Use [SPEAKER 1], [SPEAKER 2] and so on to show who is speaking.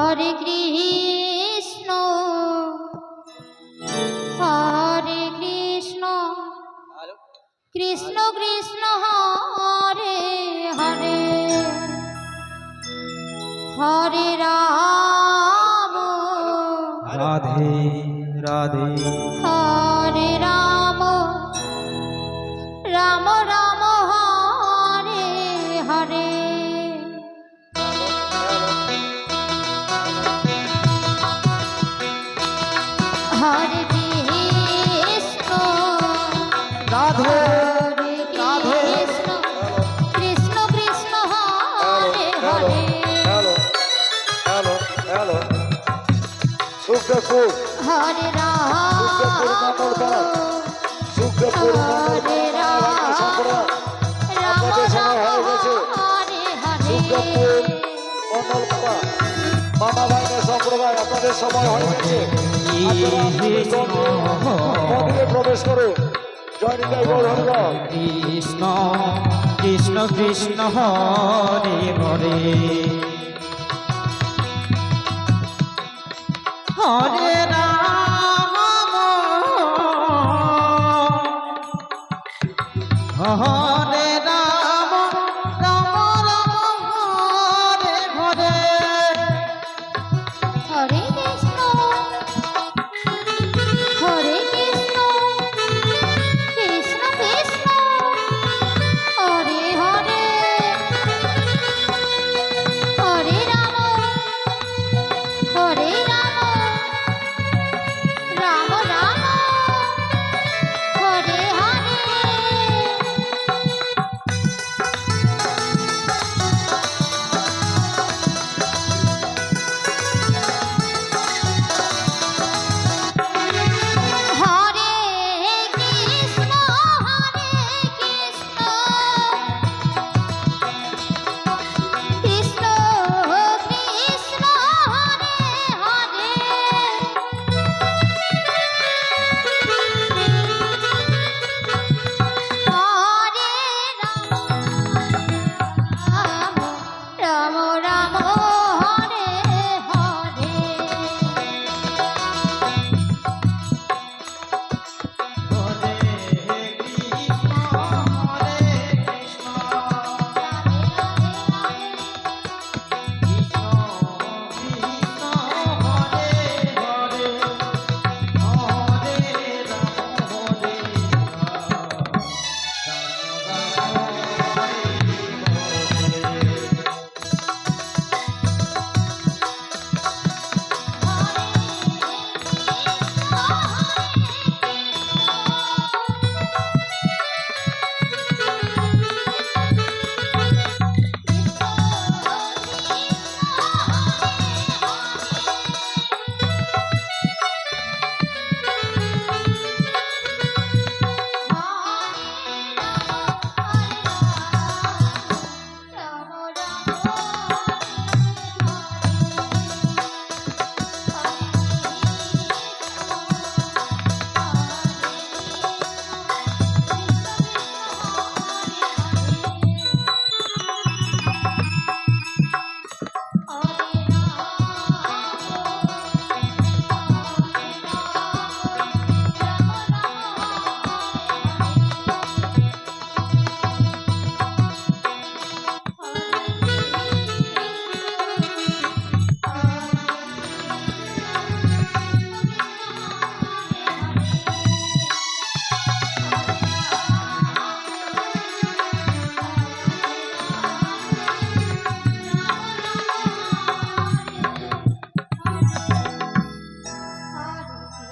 [SPEAKER 1] হরে কৃষ্ণ হরে কৃষ্ণ কৃষ্ণ কৃষ্ণ হরে হরে হরে রাম
[SPEAKER 2] রাধে রাধে
[SPEAKER 1] হরে রাম রাম রাম হরে হরে হরে কৃষ্ণ
[SPEAKER 2] রাধে
[SPEAKER 1] হরে Krishna Krishna Krishna Hare Hare
[SPEAKER 3] hello hello Sukhdevpur
[SPEAKER 1] হরে রাম
[SPEAKER 3] সুখদেবপুর
[SPEAKER 1] হরে রাম রাম রাম হরে হরে
[SPEAKER 3] সুখদেবপুর মন্ডলপাড়া মামা ভাইদের সম্প্রদায় আপনাদের সময় হয়ে গেছে মন্দিরে প্রবেশ করুন জয় নিতাই গৌর হরিবল।
[SPEAKER 2] কৃষ্ণ কৃষ্ণ কৃষ্ণ হরে হরে